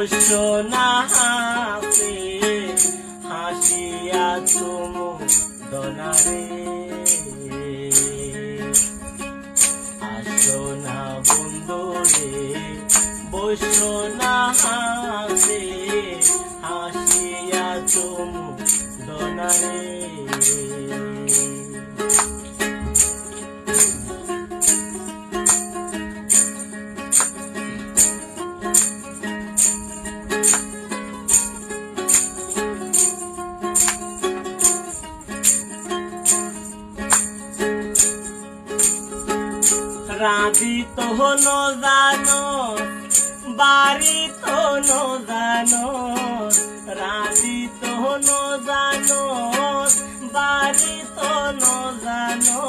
বসো না হাসে হাসিয়া চুমু দনারে আসো না বন্ধুরে বসো না হাসে হাসিয়া চুমু দনারে রাজি তো ন জানো বাড়ি তো ন জানো রাজি তো ন জানো বাড়ি তো ন জানো